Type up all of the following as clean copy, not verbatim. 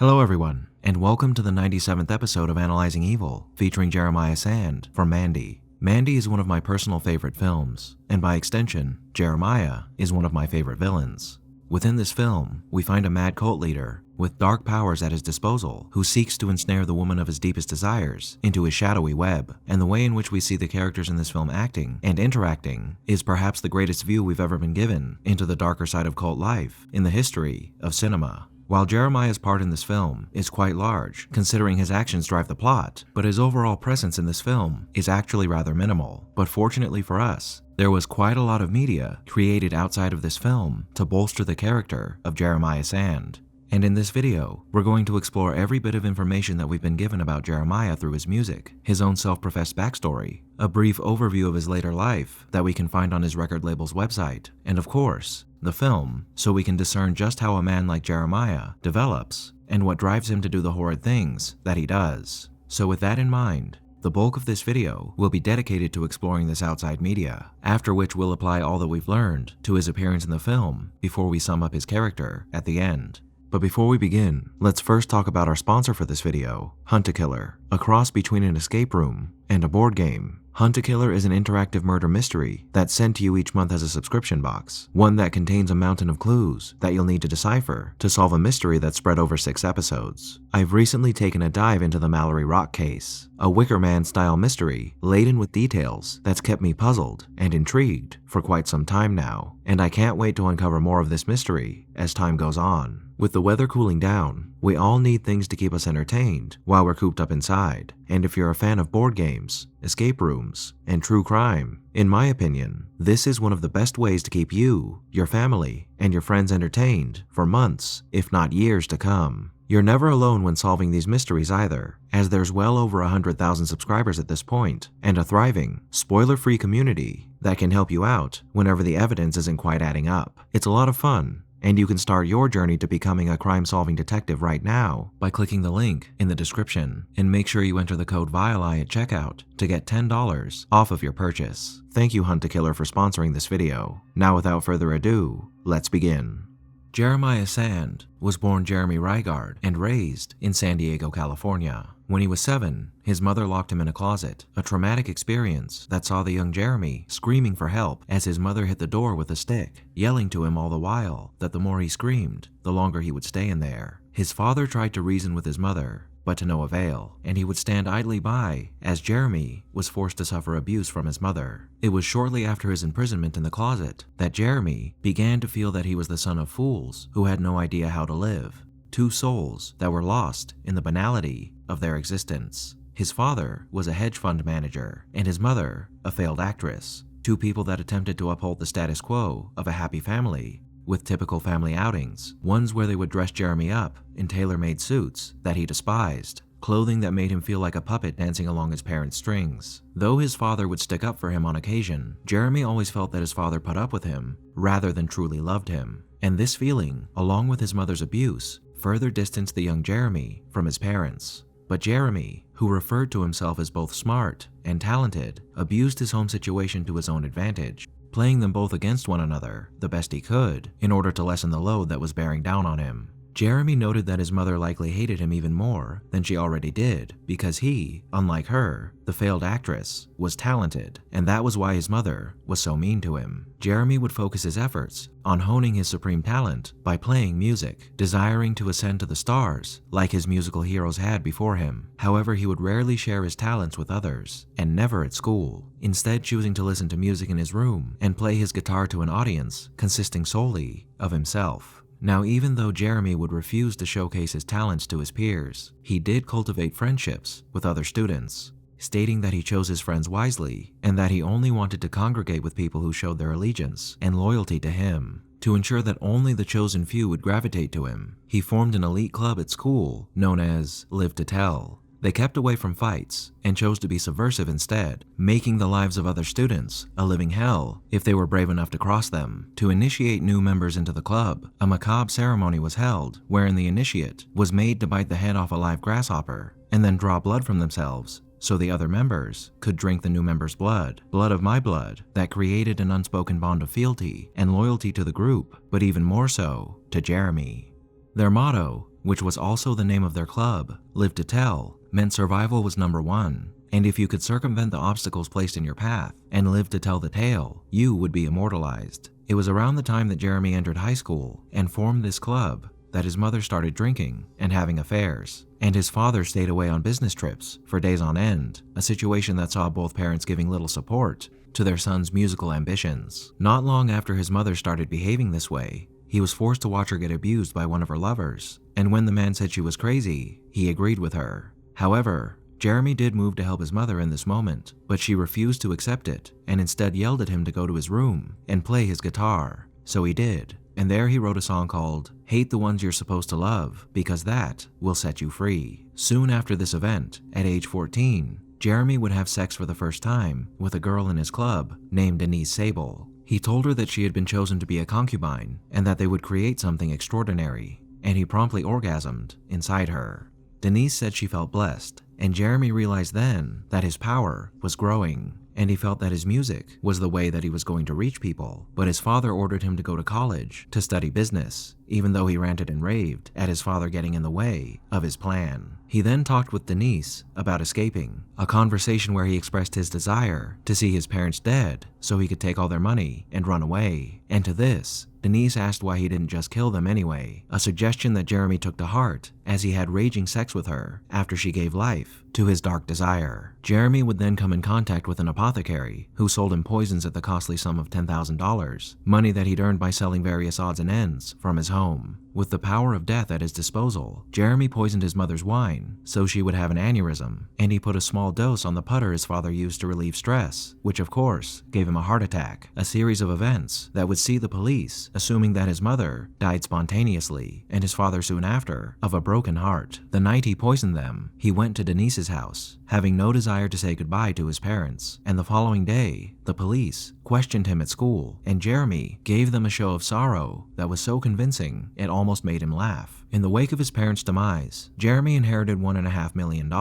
Hello everyone, and welcome to the 97th episode of Analyzing Evil, featuring Jeremiah Sand from Mandy. Mandy is one of my personal favorite films, and by extension, Jeremiah is one of my favorite villains. Within this film, we find a mad cult leader with dark powers at his disposal who seeks to ensnare the woman of his deepest desires into his shadowy web, and the way in which we see the characters in this film acting and interacting is perhaps the greatest view we've ever been given into the darker side of cult life in the history of cinema. While Jeremiah's part in this film is quite large, considering his actions drive the plot, but his overall presence in this film is actually rather minimal. But fortunately for us, there was quite a lot of media created outside of this film to bolster the character of Jeremiah Sand. And in this video, we're going to explore every bit of information that we've been given about Jeremiah through his music, his own self-professed backstory, a brief overview of his later life that we can find on his record label's website, and of course, the film, so we can discern just how a man like Jeremiah develops and what drives him to do the horrid things that he does. So with that in mind, the bulk of this video will be dedicated to exploring this outside media, after which we'll apply all that we've learned to his appearance in the film before we sum up his character at the end. But before we begin, let's first talk about our sponsor for this video, Hunt-A-Killer, a cross between an escape room and a board game. Hunt-A-Killer is an interactive murder mystery that's sent to you each month as a subscription box, one that contains a mountain of clues that you'll need to decipher to solve a mystery that's spread over 6 episodes. I've recently taken a dive into the Mallory Rock case, a Wicker Man-style mystery laden with details that's kept me puzzled and intrigued for quite some time now, and I can't wait to uncover more of this mystery as time goes on. With the weather cooling down, we all need things to keep us entertained while we're cooped up inside, and if you're a fan of board games, escape rooms, and true crime, in my opinion, this is one of the best ways to keep you, your family, and your friends entertained for months, if not years to come. You're never alone when solving these mysteries either, as there's well over 100,000 subscribers at this point, and a thriving, spoiler-free community that can help you out whenever the evidence isn't quite adding up. It's a lot of fun, and you can start your journey to becoming a crime-solving detective right now by clicking the link in the description, and make sure you enter the code VILI at checkout to get $10 off of your purchase. Thank you, Hunt-A-Killer, for sponsoring this video. Now without further ado, let's begin. Jeremiah Sand was born Jeremy Rygard and raised in San Diego, California. When he was 7, his mother locked him in a closet, a traumatic experience that saw the young Jeremy screaming for help as his mother hit the door with a stick, yelling to him all the while that the more he screamed, the longer he would stay in there. His father tried to reason with his mother, but to no avail, and he would stand idly by as Jeremy was forced to suffer abuse from his mother. It was shortly after his imprisonment in the closet that Jeremy began to feel that he was the son of fools who had no idea how to live, 2 souls that were lost in the banality of their existence. His father was a hedge fund manager, and his mother a failed actress, 2 people that attempted to uphold the status quo of a happy family, with typical family outings, ones where they would dress Jeremy up in tailor-made suits that he despised, clothing that made him feel like a puppet dancing along his parents' strings. Though his father would stick up for him on occasion, Jeremy always felt that his father put up with him rather than truly loved him. And this feeling, along with his mother's abuse, further distanced the young Jeremy from his parents. But Jeremy, who referred to himself as both smart and talented, abused his home situation to his own advantage, playing them both against one another the best he could in order to lessen the load that was bearing down on him. Jeremy noted that his mother likely hated him even more than she already did because he, unlike her, the failed actress, was talented, and that was why his mother was so mean to him. Jeremy would focus his efforts on honing his supreme talent by playing music, desiring to ascend to the stars like his musical heroes had before him. However, he would rarely share his talents with others, and never at school, instead choosing to listen to music in his room and play his guitar to an audience consisting solely of himself. Now, even though Jeremy would refuse to showcase his talents to his peers, he did cultivate friendships with other students, stating that he chose his friends wisely and that he only wanted to congregate with people who showed their allegiance and loyalty to him. To ensure that only the chosen few would gravitate to him, he formed an elite club at school known as Live to Tell. They kept away from fights and chose to be subversive instead, making the lives of other students a living hell if they were brave enough to cross them. To initiate new members into the club, a macabre ceremony was held wherein the initiate was made to bite the head off a live grasshopper and then draw blood from themselves so the other members could drink the new members' blood, blood of my blood, that created an unspoken bond of fealty and loyalty to the group, but even more so to Jeremy. Their motto, which was also the name of their club, Live to Tell, meant survival was number one, and if you could circumvent the obstacles placed in your path and live to tell the tale, you would be immortalized. It was around the time that Jeremy entered high school and formed this club that his mother started drinking and having affairs, and his father stayed away on business trips for days on end, a situation that saw both parents giving little support to their son's musical ambitions. Not long after his mother started behaving this way, he was forced to watch her get abused by one of her lovers, and when the man said she was crazy, he agreed with her. However, Jeremy did move to help his mother in this moment, but she refused to accept it and instead yelled at him to go to his room and play his guitar. So he did, and there he wrote a song called Hate the Ones You're Supposed to Love, because that will set you free. Soon after this event, at age 14, Jeremy would have sex for the first time with a girl in his club named Denise Sable. He told her that she had been chosen to be a concubine and that they would create something extraordinary, and he promptly orgasmed inside her. Denise said she felt blessed, and Jeremy realized then that his power was growing, and he felt that his music was the way that he was going to reach people. But his father ordered him to go to college to study business, even though he ranted and raved at his father getting in the way of his plan. He then talked with Denise about escaping, a conversation where he expressed his desire to see his parents dead so he could take all their money and run away. And to this, Denise asked why he didn't just kill them anyway, a suggestion that Jeremy took to heart as he had raging sex with her after she gave life to his dark desire. Jeremy would then come in contact with an apothecary who sold him poisons at the costly sum of $10,000, money that he'd earned by selling various odds and ends from his home. With the power of death at his disposal, Jeremy poisoned his mother's wine so she would have an aneurysm, and he put a small dose on the putter his father used to relieve stress, which of course gave him a heart attack, a series of events that would see the police assuming that his mother died spontaneously and his father soon after of a broken heart. The night he poisoned them, he went to Denise's house, having no desire to say goodbye to his parents, and the following day, the police questioned him at school, and Jeremy gave them a show of sorrow that was so convincing it almost made him laugh. In the wake of his parents' demise, Jeremy inherited $1.5 million,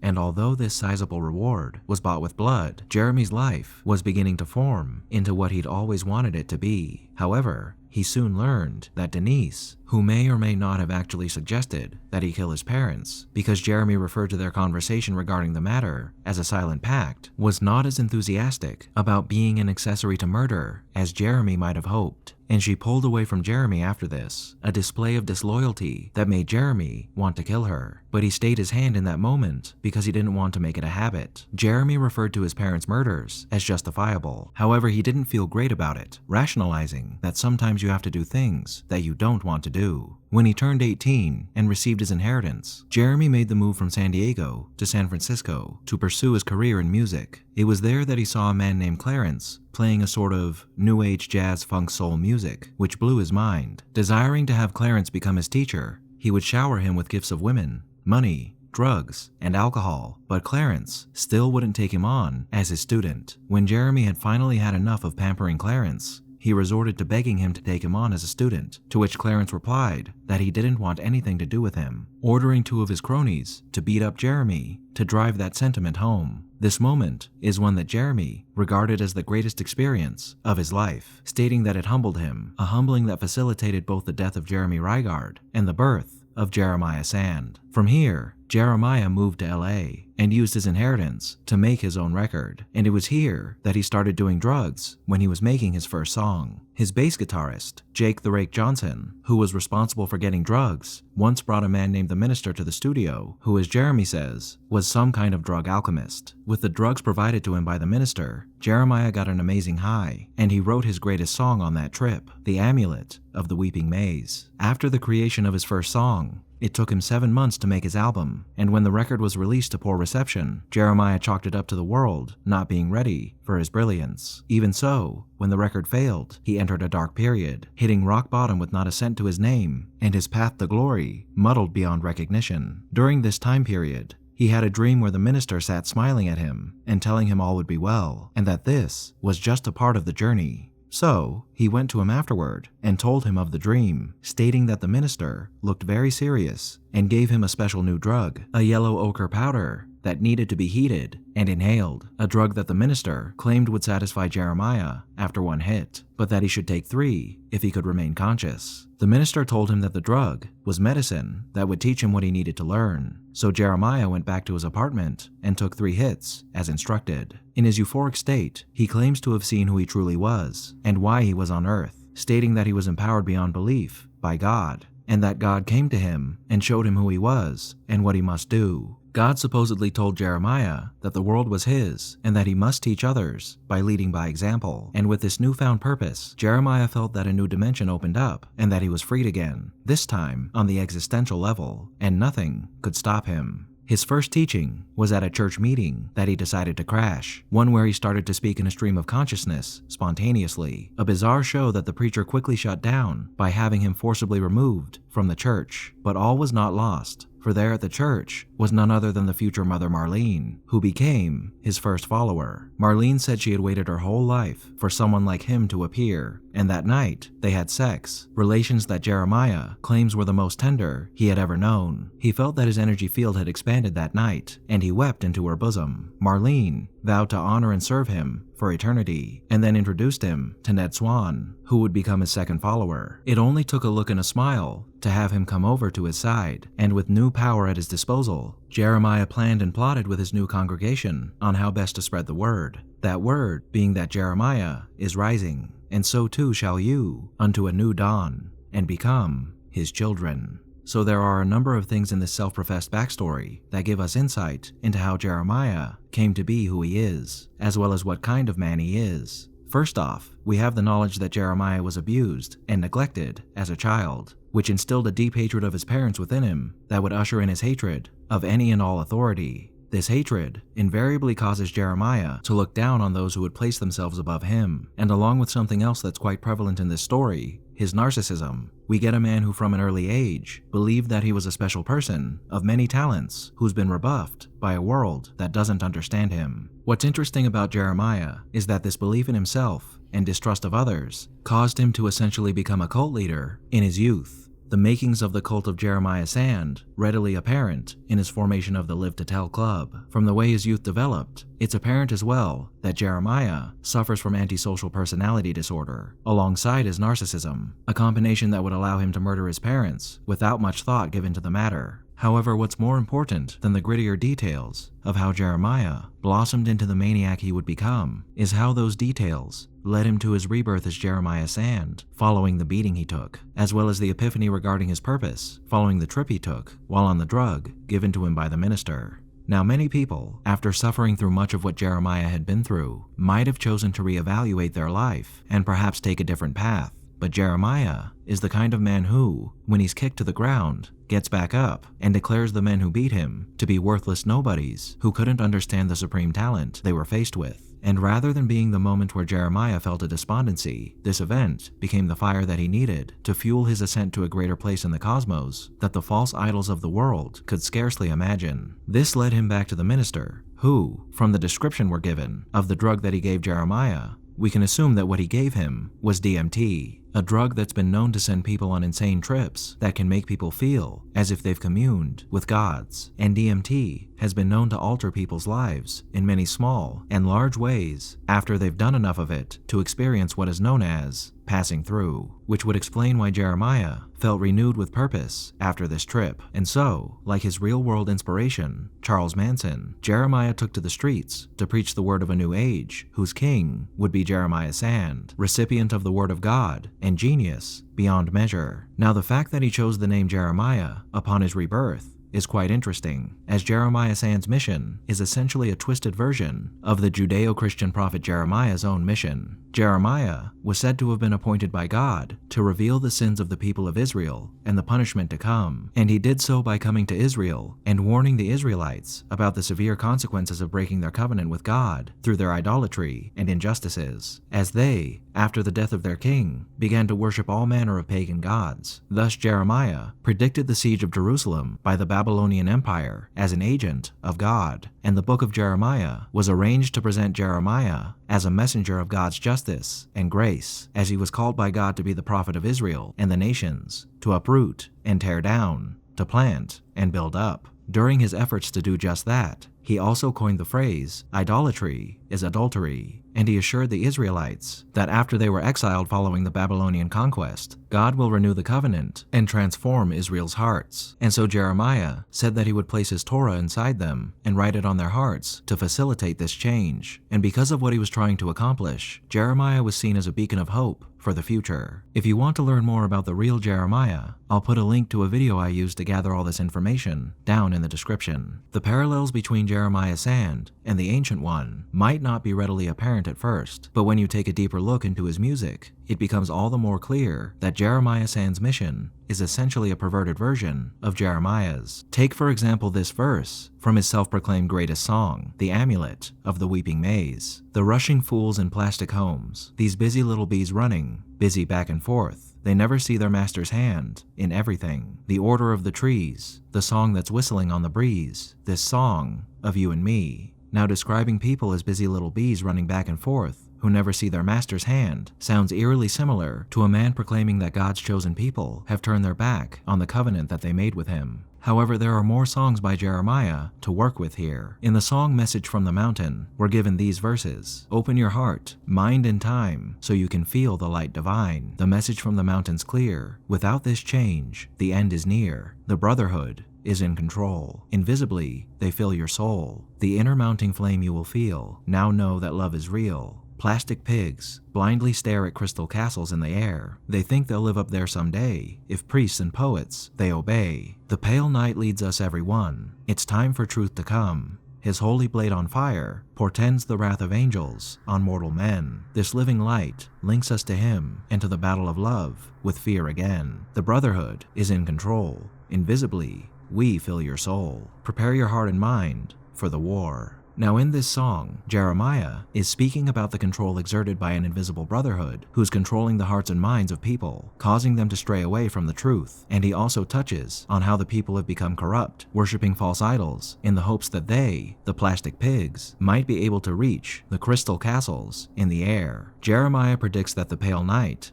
and although this sizable reward was bought with blood, Jeremy's life was beginning to form into what he'd always wanted it to be. However, he soon learned that Denise, who may or may not have actually suggested that he kill his parents, because Jeremy referred to their conversation regarding the matter as a silent pact, was not as enthusiastic about being an accessory to murder as Jeremy might have hoped, and she pulled away from Jeremy after this, a display of disloyalty that made Jeremy want to kill her. But he stayed his hand in that moment because he didn't want to make it a habit. Jeremy referred to his parents' murders as justifiable. However, he didn't feel great about it, rationalizing that sometimes you have to do things that you don't want to do. When he turned 18 and received his inheritance, Jeremy made the move from San Diego to San Francisco to pursue his career in music. It was there that he saw a man named Clarence playing a sort of new age jazz funk soul music, which blew his mind. Desiring to have Clarence become his teacher, he would shower him with gifts of women, money, drugs, and alcohol, but Clarence still wouldn't take him on as his student. When Jeremy had finally had enough of pampering Clarence, he resorted to begging him to take him on as a student, to which Clarence replied that he didn't want anything to do with him, ordering two of his cronies to beat up Jeremy to drive that sentiment home. This moment is one that Jeremy regarded as the greatest experience of his life, stating that it humbled him, a humbling that facilitated both the death of Jeremy Reigard and the birth of Jeremiah Sand. From here, Jeremiah moved to LA and used his inheritance to make his own record, and it was here that he started doing drugs when he was making his first song. His bass guitarist, Jake the Rake Johnson, who was responsible for getting drugs, once brought a man named the Minister to the studio, who, as Jeremy says, was some kind of drug alchemist. With the drugs provided to him by the Minister, Jeremiah got an amazing high, and he wrote his greatest song on that trip, The Amulet of the Weeping Maze. After the creation of his first song, it took him 7 months to make his album, and when the record was released to poor reception, Jeremiah chalked it up to the world not being ready for his brilliance. Even so, when the record failed, he entered a dark period, hitting rock bottom with not a cent to his name, and his path to glory muddled beyond recognition. During this time period, he had a dream where the Minister sat smiling at him and telling him all would be well, and that this was just a part of the journey. So, he went to him afterward and told him of the dream, stating that the Minister looked very serious and gave him a special new drug, a yellow ochre powder that needed to be heated and inhaled, a drug that the minister claimed would satisfy Jeremiah after one hit, but that he should take 3 if he could remain conscious. The minister told him that the drug was medicine that would teach him what he needed to learn, so Jeremiah went back to his apartment and took 3 hits as instructed. In his euphoric state, he claims to have seen who he truly was and why he was on earth, stating that he was empowered beyond belief by God, and that God came to him and showed him who he was and what he must do. God supposedly told Jeremiah that the world was his and that he must teach others by leading by example. And with this newfound purpose, Jeremiah felt that a new dimension opened up and that he was freed again, this time on the existential level, and nothing could stop him. His first teaching was at a church meeting that he decided to crash, one where he started to speak in a stream of consciousness spontaneously, a bizarre show that the preacher quickly shut down by having him forcibly removed from the church. But all was not lost, for there at the church was none other than the future mother Marlene, who became his first follower. Marlene said she had waited her whole life for someone like him to appear, and that night they had sex, relations that Jeremiah claims were the most tender he had ever known. He felt that his energy field had expanded that night, and he wept into her bosom. Marlene vowed to honor and serve him for eternity, and then introduced him to Ned Swan, who would become his second follower. It only took a look and a smile to have him come over to his side, and with new power at his disposal, Jeremiah planned and plotted with his new congregation on how best to spread the word. That word being that Jeremiah is rising, and so too shall you unto a new dawn, and become his children. So there are a number of things in this self-professed backstory that give us insight into how Jeremiah came to be who he is, as well as what kind of man he is. First off, we have the knowledge that Jeremiah was abused and neglected as a child, which instilled a deep hatred of his parents within him that would usher in his hatred of any and all authority. This hatred invariably causes Jeremiah to look down on those who would place themselves above him, and along with something else that's quite prevalent in this story, his narcissism, we get a man who from an early age believed that he was a special person of many talents who's been rebuffed by a world that doesn't understand him. What's interesting about Jeremiah is that this belief in himself and distrust of others caused him to essentially become a cult leader in his youth. The makings of the cult of Jeremiah Sand readily apparent in his formation of the Live to Tell Club. From the way his youth developed, it's apparent as well that Jeremiah suffers from antisocial personality disorder, alongside his narcissism, a combination that would allow him to murder his parents without much thought given to the matter. However, what's more important than the grittier details of how Jeremiah blossomed into the maniac he would become is how those details led him to his rebirth as Jeremiah Sand, following the beating he took, as well as the epiphany regarding his purpose, following the trip he took while on the drug given to him by the minister. Now, many people, after suffering through much of what Jeremiah had been through, might have chosen to reevaluate their life and perhaps take a different path. But Jeremiah is the kind of man who, when he's kicked to the ground, gets back up and declares the men who beat him to be worthless nobodies who couldn't understand the supreme talent they were faced with. And rather than being the moment where Jeremiah felt a despondency, this event became the fire that he needed to fuel his ascent to a greater place in the cosmos that the false idols of the world could scarcely imagine. This led him back to the minister, who, from the description we're given of the drug that he gave Jeremiah, we can assume that what he gave him was DMT, a drug that's been known to send people on insane trips that can make people feel as if they've communed with gods. And DMT has been known to alter people's lives in many small and large ways after they've done enough of it to experience what is known as passing through, which would explain why Jeremiah felt renewed with purpose after this trip. And so, like his real-world inspiration, Charles Manson, Jeremiah took to the streets to preach the word of a new age, whose king would be Jeremiah Sand, recipient of the word of God and genius beyond measure. Now, the fact that he chose the name Jeremiah upon his rebirth is quite interesting, as Jeremiah Sand's mission is essentially a twisted version of the Judeo-Christian prophet Jeremiah's own mission. Jeremiah was said to have been appointed by God to reveal the sins of the people of Israel and the punishment to come, and he did so by coming to Israel and warning the Israelites about the severe consequences of breaking their covenant with God through their idolatry and injustices, as they, after the death of their king, began to worship all manner of pagan gods. Thus Jeremiah predicted the siege of Jerusalem by the Babylonian Empire as an agent of God, and the book of Jeremiah was arranged to present Jeremiah as a messenger of God's justice and grace, as he was called by God to be the prophet of Israel and the nations, to uproot and tear down, to plant and build up. During his efforts to do just that, he also coined the phrase, idolatry is adultery, and he assured the Israelites that after they were exiled following the Babylonian conquest, God will renew the covenant and transform Israel's hearts. And so Jeremiah said that he would place his Torah inside them and write it on their hearts to facilitate this change. And because of what he was trying to accomplish, Jeremiah was seen as a beacon of hope for the future. If you want to learn more about the real Jeremiah, I'll put a link to a video I used to gather all this information down in the description. The parallels between Jeremiah Sand and the Ancient One might not be readily apparent at first, but when you take a deeper look into his music, it becomes all the more clear that Jeremiah Sand's mission is essentially a perverted version of Jeremiah's. Take for example this verse from his self-proclaimed greatest song, The Amulet of the Weeping Maize. The rushing fools in plastic homes, these busy little bees running, busy back and forth, they never see their master's hand in everything. The order of the trees, the song that's whistling on the breeze, this song of you and me. Now describing people as busy little bees running back and forth, who never see their master's hand, sounds eerily similar to a man proclaiming that God's chosen people have turned their back on the covenant that they made with him. However, there are more songs by Jeremiah to work with here. In the song Message from the Mountain, we're given these verses. Open your heart, mind and time, so you can feel the light divine. The message from the mountain's clear. Without this change, the end is near. The brotherhood is in control. Invisibly, they fill your soul. The inner mounting flame you will feel. Now know that love is real. Plastic pigs blindly stare at crystal castles in the air. They think they'll live up there someday, if priests and poets they obey. The pale night leads us everyone. It's time for truth to come. His holy blade on fire portends the wrath of angels on mortal men. This living light links us to him and to the battle of love with fear again. The brotherhood is in control. Invisibly, we fill your soul. Prepare your heart and mind for the war. Now in this song, Jeremiah is speaking about the control exerted by an invisible brotherhood who's controlling the hearts and minds of people, causing them to stray away from the truth. And he also touches on how the people have become corrupt, worshiping false idols in the hopes that they, the plastic pigs, might be able to reach the crystal castles in the air. Jeremiah predicts that the pale night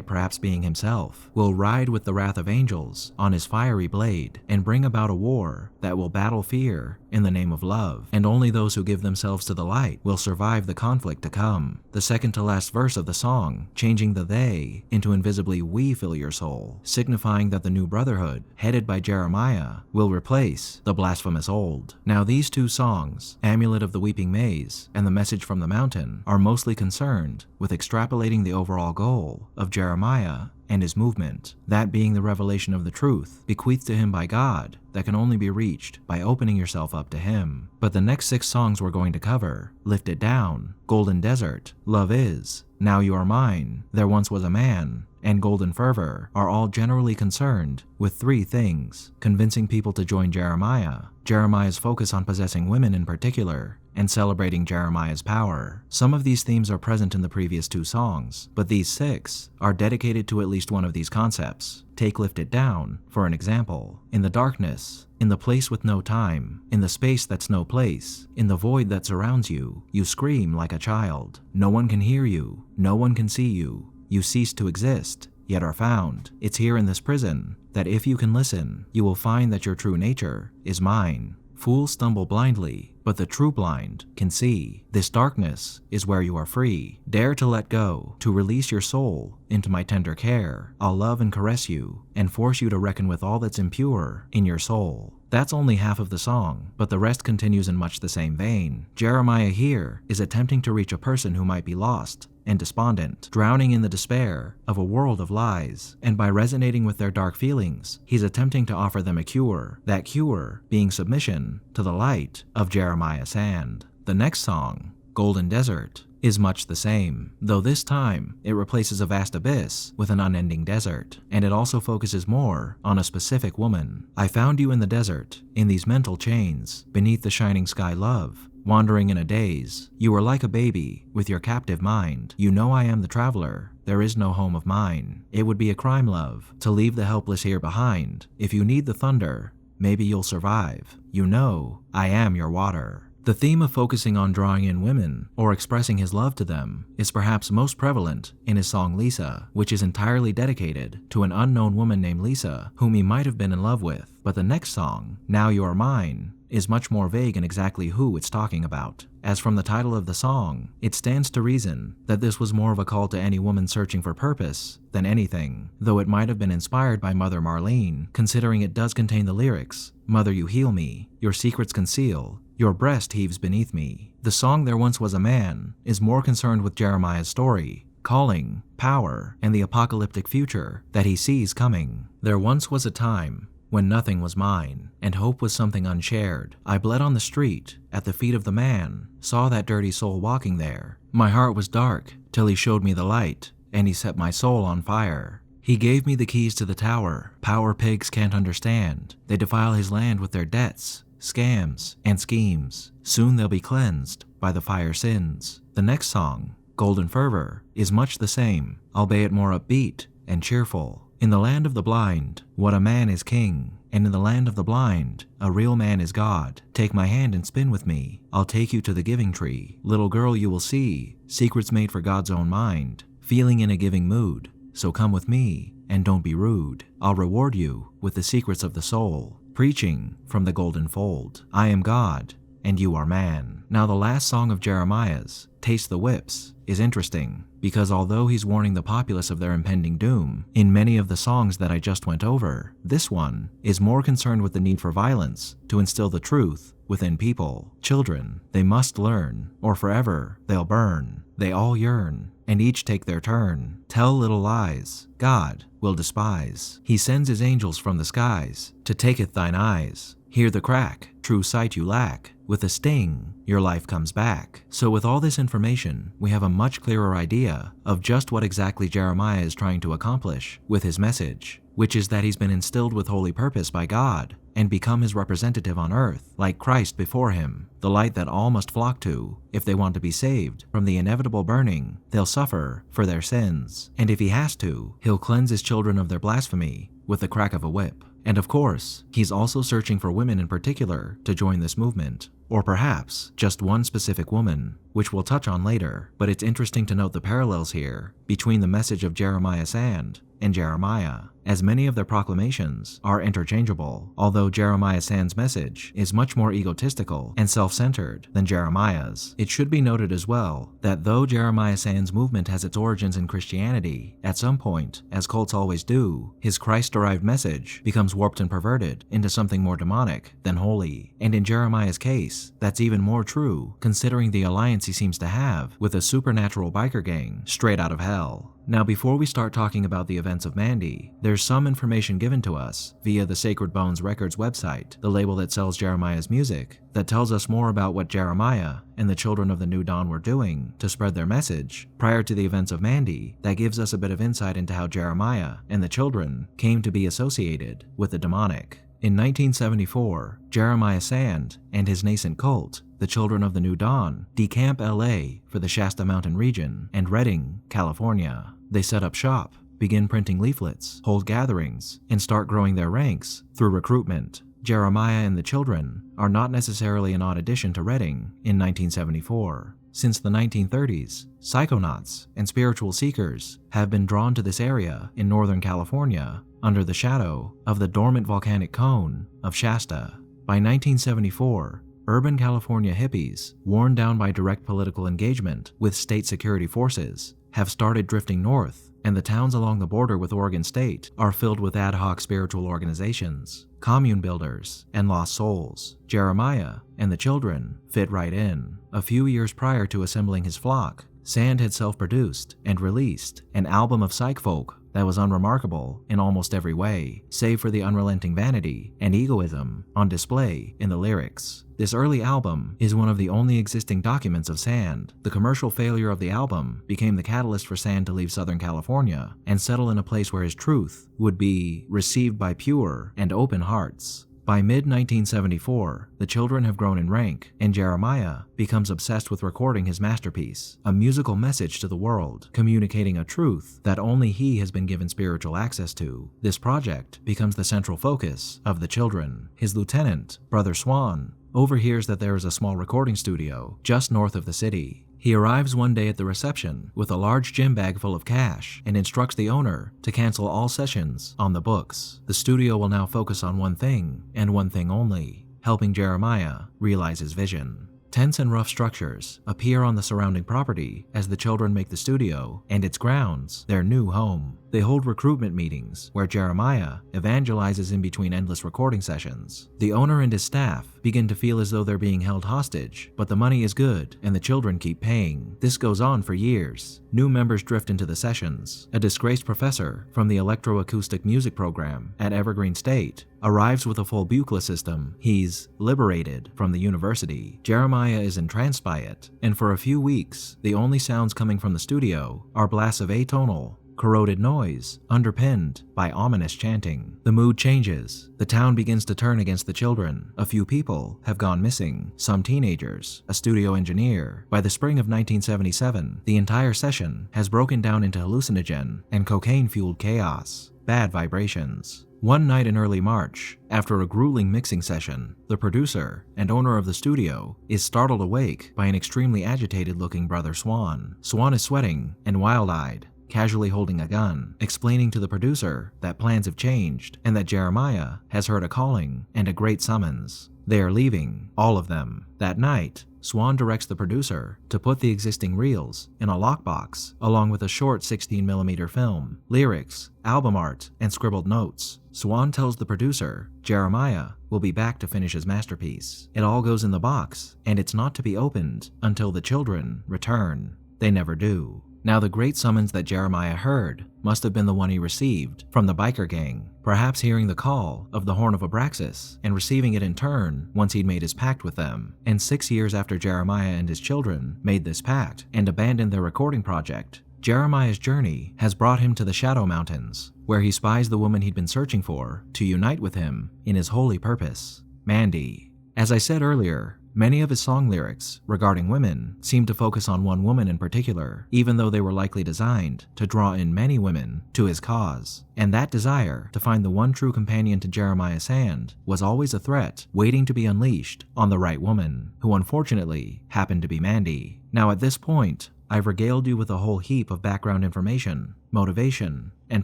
perhaps being himself, will ride with the wrath of angels on his fiery blade and bring about a war that will battle fear in the name of love, and only those who give themselves to the light will survive the conflict to come. The second to last verse of the song, changing the they into invisibly we fill your soul, signifying that the new brotherhood, headed by Jeremiah, will replace the blasphemous old. Now these two songs, Amulet of the Weeping Maize and The Message from the Mountain, are mostly concerned with extrapolating the overall goal of Jeremiah and his movement, that being the revelation of the truth bequeathed to him by God that can only be reached by opening yourself up to him. But the next 6 songs we're going to cover, Lift It Down, Golden Desert, Love Is, Now You Are Mine, There Once Was a Man, and Golden Fervor, are all generally concerned with 3 things: convincing people to join Jeremiah's focus on possessing women in particular, and celebrating Jeremiah's power. Some of these themes are present in the previous 2 songs, but these 6 are dedicated to at least one of these concepts. Take Lift It Down, for an example. In the darkness, in the place with no time, in the space that's no place, in the void that surrounds you, you scream like a child. No one can hear you, no one can see you. You cease to exist, yet are found. It's here in this prison that if you can listen, you will find that your true nature is mine. Fools stumble blindly, but the true blind can see. This darkness is where you are free. Dare to let go, to release your soul into my tender care. I'll love and caress you, and force you to reckon with all that's impure in your soul. That's only half of the song, but the rest continues in much the same vein. Jeremiah here is attempting to reach a person who might be lost and despondent, drowning in the despair of a world of lies, and by resonating with their dark feelings, he's attempting to offer them a cure, that cure being submission to the light of Jeremiah Sand. The next song, Golden Desert, is much the same, though this time it replaces a vast abyss with an unending desert, and it also focuses more on a specific woman. I found you in the desert, in these mental chains, beneath the shining sky love, wandering in a daze. You are like a baby with your captive mind. You know I am the traveler. There is no home of mine. It would be a crime, love, to leave the helpless here behind. If you need the thunder, maybe you'll survive. You know I am your water. The theme of focusing on drawing in women or expressing his love to them is perhaps most prevalent in his song Lisa, which is entirely dedicated to an unknown woman named Lisa whom he might have been in love with. But the next song, Now You Are Mine, is much more vague in exactly who it's talking about. As from the title of the song, it stands to reason that this was more of a call to any woman searching for purpose than anything, though it might have been inspired by Mother Marlene, considering it does contain the lyrics, "Mother, you heal me, your secrets conceal, your breast heaves beneath me." The song There Once Was a Man is more concerned with Jeremiah's story, calling, power, and the apocalyptic future that he sees coming. There once was a time when nothing was mine, and hope was something unshared. I bled on the street, at the feet of the man, saw that dirty soul walking there. My heart was dark, till he showed me the light, and he set my soul on fire. He gave me the keys to the tower, power pigs can't understand. They defile his land with their debts, scams, and schemes. Soon they'll be cleansed by the fire sins. The next song, Golden Fervor, is much the same, albeit more upbeat and cheerful. In the land of the blind, what a man is king, and in the land of the blind, a real man is God. Take my hand and spin with me, I'll take you to the giving tree. Little girl, you will see, secrets made for God's own mind, feeling in a giving mood, so come with me, and don't be rude. I'll reward you with the secrets of the soul, preaching from the golden fold. I am God, and you are man. Now the last song of Jeremiah's, Taste the Whips, is interesting, because although he's warning the populace of their impending doom, in many of the songs that I just went over, this one is more concerned with the need for violence to instill the truth within people. Children, they must learn, or forever they'll burn. They all yearn, and each take their turn. Tell little lies, God will despise. He sends his angels from the skies to taketh thine eyes. Hear the crack, true sight you lack. With a sting, your life comes back. So with all this information, we have a much clearer idea of just what exactly Jeremiah is trying to accomplish with his message, which is that he's been instilled with holy purpose by God and become his representative on earth, like Christ before him, the light that all must flock to if they want to be saved from the inevitable burning they'll suffer for their sins. And if he has to, he'll cleanse his children of their blasphemy with the crack of a whip. And of course, he's also searching for women in particular to join this movement, or perhaps just one specific woman, which we'll touch on later. But it's interesting to note the parallels here between the message of Jeremiah Sand and Jeremiah, as many of their proclamations are interchangeable, although Jeremiah Sand's message is much more egotistical and self-centered than Jeremiah's. It should be noted as well that though Jeremiah Sand's movement has its origins in Christianity, at some point, as cults always do, his Christ-derived message becomes warped and perverted into something more demonic than holy. And in Jeremiah's case, that's even more true, considering the alliance he seems to have with a supernatural biker gang straight out of hell. Now before we start talking about the events of Mandy, there's some information given to us via the Sacred Bones Records website, the label that sells Jeremiah's music, that tells us more about what Jeremiah and the Children of the New Dawn were doing to spread their message prior to the events of Mandy. That gives us a bit of insight into how Jeremiah and the children came to be associated with the demonic. In 1974, Jeremiah Sand and his nascent cult, the Children of the New Dawn, decamp LA for the Shasta Mountain region and Redding, California. They set up shop, begin printing leaflets, hold gatherings, and start growing their ranks through recruitment. Jeremiah and the children are not necessarily an odd addition to Redding in 1974. Since the 1930s, psychonauts and spiritual seekers have been drawn to this area in Northern California under the shadow of the dormant volcanic cone of Shasta. By 1974, urban California hippies, worn down by direct political engagement with state security forces, have started drifting north, and the towns along the border with Oregon State are filled with ad hoc spiritual organizations, commune builders, and lost souls. Jeremiah and the children fit right in. A few years prior to assembling his flock, Sand had self-produced and released an album of psych folk that was unremarkable in almost every way, save for the unrelenting vanity and egoism on display in the lyrics. This early album is one of the only existing documents of Sand. The commercial failure of the album became the catalyst for Sand to leave Southern California and settle in a place where his truth would be received by pure and open hearts. By mid-1974, the children have grown in rank, and Jeremiah becomes obsessed with recording his masterpiece, a musical message to the world, communicating a truth that only he has been given spiritual access to. This project becomes the central focus of the children. His lieutenant, Brother Swan, overhears that there is a small recording studio just north of the city. He arrives one day at the reception with a large gym bag full of cash and instructs the owner to cancel all sessions on the books. The studio will now focus on one thing, and one thing only, helping Jeremiah realize his vision. Tense and rough structures appear on the surrounding property as the children make the studio and its grounds their new home. They hold recruitment meetings where Jeremiah evangelizes in between endless recording sessions. The owner and his staff begin to feel as though they're being held hostage, but the money is good and the children keep paying. This goes on for years. New members drift into the sessions. A disgraced professor from the electroacoustic music program at Evergreen State arrives with a full bucla system. He's liberated from the university. Jeremiah is entranced by it, and for a few weeks, the only sounds coming from the studio are blasts of atonal, corroded noise, underpinned by ominous chanting. The mood changes. The town begins to turn against the children. A few people have gone missing, some teenagers, a studio engineer. By the spring of 1977, the entire session has broken down into hallucinogen and cocaine-fueled chaos, bad vibrations. One night in early March, after a grueling mixing session, the producer and owner of the studio is startled awake by an extremely agitated-looking Brother Swan. Swan is sweating and wild-eyed, casually holding a gun, explaining to the producer that plans have changed and that Jeremiah has heard a calling and a great summons. They are leaving, all of them. That night, Swan directs the producer to put the existing reels in a lockbox along with a short 16mm film, lyrics, album art, and scribbled notes. Swan tells the producer Jeremiah will be back to finish his masterpiece. It all goes in the box, and it's not to be opened until the children return. They never do. Now, the great summons that Jeremiah heard must have been the one he received from the biker gang, perhaps hearing the call of the Horn of Abraxas and receiving it in turn once he'd made his pact with them. And 6 years after Jeremiah and his children made this pact and abandoned their recording project, Jeremiah's journey has brought him to the Shadow Mountains, where he spies the woman he'd been searching for to unite with him in his holy purpose, Mandy. As I said earlier, many of his song lyrics regarding women seem to focus on one woman in particular, even though they were likely designed to draw in many women to his cause. And that desire to find the one true companion to Jeremiah's hand was always a threat waiting to be unleashed on the right woman, who unfortunately happened to be Mandy. Now at this point, I've regaled you with a whole heap of background information, motivation, and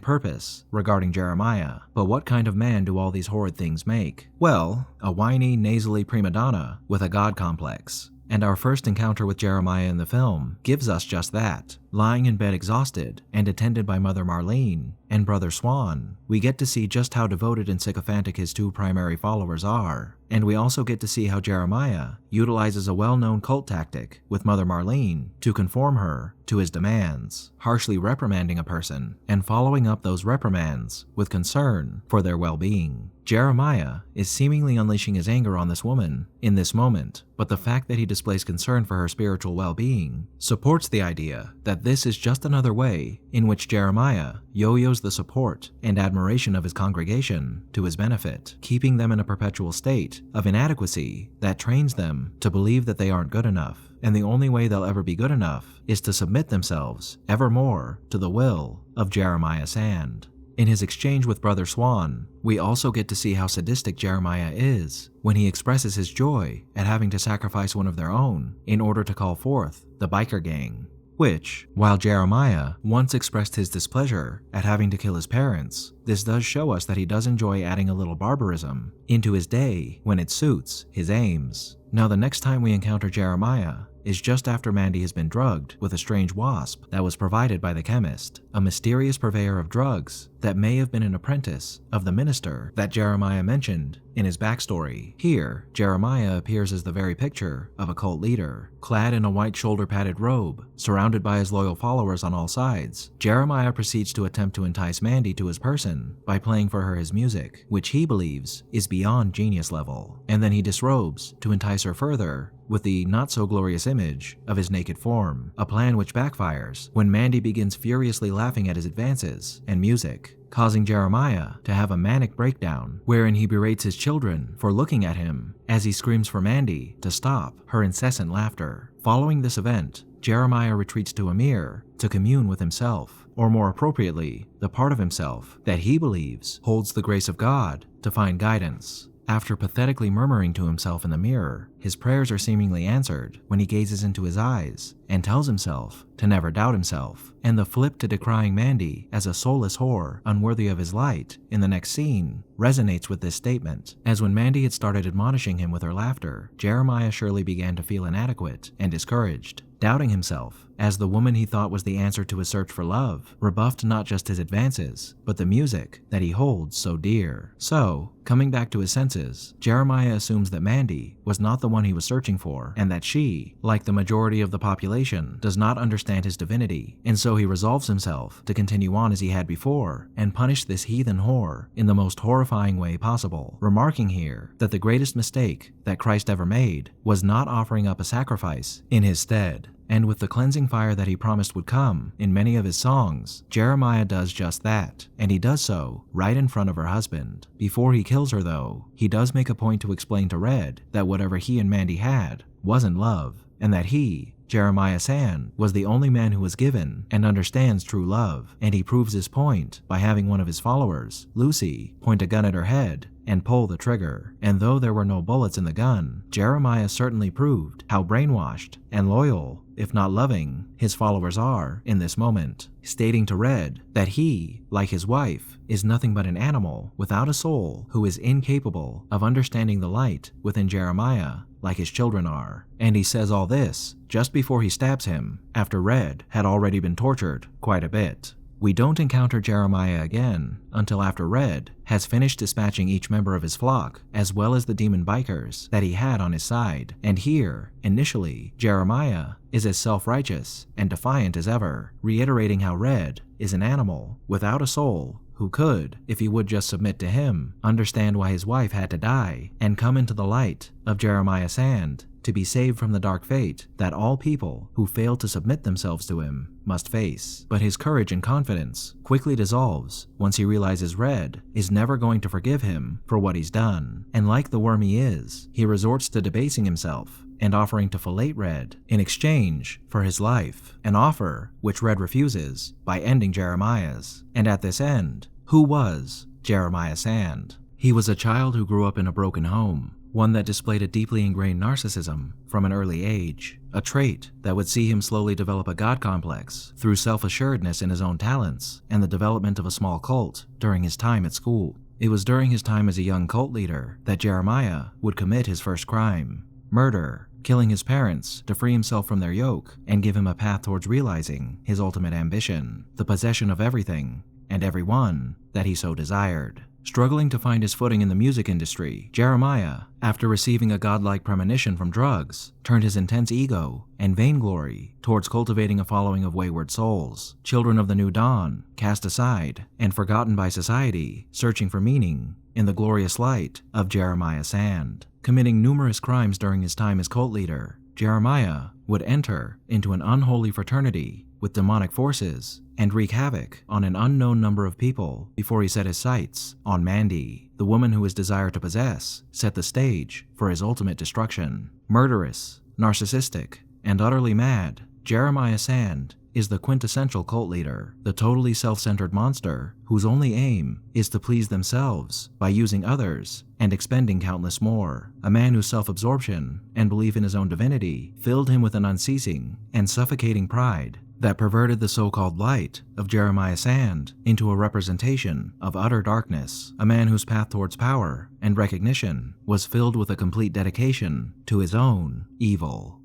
purpose regarding Jeremiah, but what kind of man do all these horrid things make? Well, a whiny, nasally prima donna with a god complex. And our first encounter with Jeremiah in the film gives us just that. Lying in bed exhausted and attended by Mother Marlene and Brother Swan, we get to see just how devoted and sycophantic his two primary followers are. And we also get to see how Jeremiah utilizes a well-known cult tactic with Mother Marlene to conform her to his demands, harshly reprimanding a person and following up those reprimands with concern for their well-being. Jeremiah is seemingly unleashing his anger on this woman in this moment, but the fact that he displays concern for her spiritual well-being supports the idea that this is just another way in which Jeremiah yo-yos the support and admiration of his congregation to his benefit, keeping them in a perpetual state of inadequacy that trains them to believe that they aren't good enough, and the only way they'll ever be good enough is to submit themselves ever more to the will of Jeremiah's hand. In his exchange with Brother Swan, we also get to see how sadistic Jeremiah is when he expresses his joy at having to sacrifice one of their own in order to call forth the biker gang. Which, while Jeremiah once expressed his displeasure at having to kill his parents, this does show us that he does enjoy adding a little barbarism into his day when it suits his aims. Now, the next time we encounter Jeremiah is just after Mandy has been drugged with a strange wasp that was provided by the chemist, a mysterious purveyor of drugs that may have been an apprentice of the minister that Jeremiah mentioned in his backstory. Here, Jeremiah appears as the very picture of a cult leader, clad in a white shoulder-padded robe, surrounded by his loyal followers on all sides. Jeremiah proceeds to attempt to entice Mandy to his person by playing for her his music, which he believes is beyond genius level, and then he disrobes to entice her further with the not-so-glorious image of his naked form, a plan which backfires when Mandy begins furiously laughing at his advances and music, causing Jeremiah to have a manic breakdown wherein he berates his children for looking at him as he screams for Mandy to stop her incessant laughter. Following this event, Jeremiah retreats to a mirror to commune with himself, or more appropriately, the part of himself that he believes holds the grace of God to find guidance. After pathetically murmuring to himself in the mirror, his prayers are seemingly answered when he gazes into his eyes and tells himself to never doubt himself. And the flip to decrying Mandy as a soulless whore unworthy of his light in the next scene resonates with this statement, as when Mandy had started admonishing him with her laughter, Jeremiah surely began to feel inadequate and discouraged, doubting himself, as the woman he thought was the answer to his search for love rebuffed not just his advances, but the music that he holds so dear. So, coming back to his senses, Jeremiah assumes that Mandy was not the one he was searching for, and that she, like the majority of the population, does not understand his divinity, and so he resolves himself to continue on as he had before and punish this heathen whore in the most horrifying way possible, remarking here that the greatest mistake that Christ ever made was not offering up a sacrifice in his stead. And with the cleansing fire that he promised would come in many of his songs, Jeremiah does just that, and he does so right in front of her husband. Before he kills her though, he does make a point to explain to Red that whatever he and Mandy had wasn't love, and that he, Jeremiah Sand, was the only man who was given and understands true love, and he proves his point by having one of his followers, Lucy, point a gun at her head and pull the trigger. And though there were no bullets in the gun, Jeremiah certainly proved how brainwashed and loyal, if not loving, his followers are in this moment, stating to Red that he, like his wife, is nothing but an animal without a soul who is incapable of understanding the light within Jeremiah like his children are. And he says all this just before he stabs him, after Red had already been tortured quite a bit. We don't encounter Jeremiah again until after Red has finished dispatching each member of his flock, as well as the demon bikers that he had on his side. And here, initially, Jeremiah is as self-righteous and defiant as ever, reiterating how Red is an animal without a soul who could, if he would just submit to him, understand why his wife had to die and come into the light of Jeremiah Sand to be saved from the dark fate that all people who fail to submit themselves to him must face. But his courage and confidence quickly dissolves once he realizes Red is never going to forgive him for what he's done. And like the worm he is, he resorts to debasing himself and offering to fillet Red in exchange for his life, an offer which Red refuses by ending Jeremiah's. And at this end, who was Jeremiah Sand? He was a child who grew up in a broken home, one that displayed a deeply ingrained narcissism from an early age, a trait that would see him slowly develop a god complex through self-assuredness in his own talents and the development of a small cult during his time at school. It was during his time as a young cult leader that Jeremiah would commit his first crime, murder, killing his parents to free himself from their yoke and give him a path towards realizing his ultimate ambition, the possession of everything and everyone that he so desired. Struggling to find his footing in the music industry, Jeremiah, after receiving a godlike premonition from drugs, turned his intense ego and vainglory towards cultivating a following of wayward souls, children of the new dawn, cast aside and forgotten by society, searching for meaning in the glorious light of Jeremiah Sand. Committing numerous crimes during his time as cult leader, Jeremiah would enter into an unholy fraternity with demonic forces and wreak havoc on an unknown number of people before he set his sights on Mandy, the woman who his desire to possess set the stage for his ultimate destruction. Murderous, narcissistic, and utterly mad, Jeremiah Sand is the quintessential cult leader, the totally self-centered monster whose only aim is to please themselves by using others and expending countless more. A man whose self-absorption and belief in his own divinity filled him with an unceasing and suffocating pride that perverted the so-called light of Jeremiah Sand into a representation of utter darkness. A man whose path towards power and recognition was filled with a complete dedication to his own evil.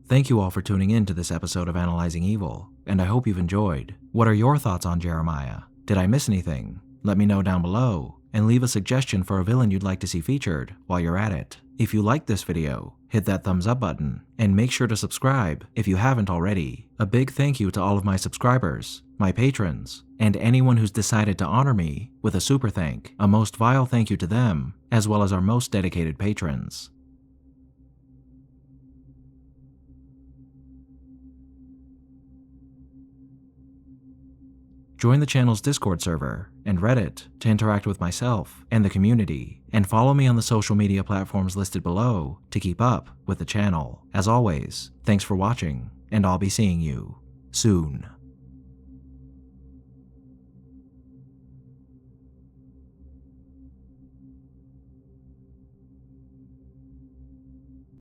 Thank you all for tuning in to this episode of Analyzing Evil, and I hope you've enjoyed. What are your thoughts on Jeremiah? Did I miss anything? Let me know down below, and leave a suggestion for a villain you'd like to see featured while you're at it. If you liked this video, hit that thumbs up button, and make sure to subscribe if you haven't already. A big thank you to all of my subscribers, my patrons, and anyone who's decided to honor me with a super thank. A most vile thank you to them, as well as our most dedicated patrons. Join the channel's Discord server and Reddit to interact with myself and the community, and follow me on the social media platforms listed below to keep up with the channel. As always, thanks for watching, and I'll be seeing you soon.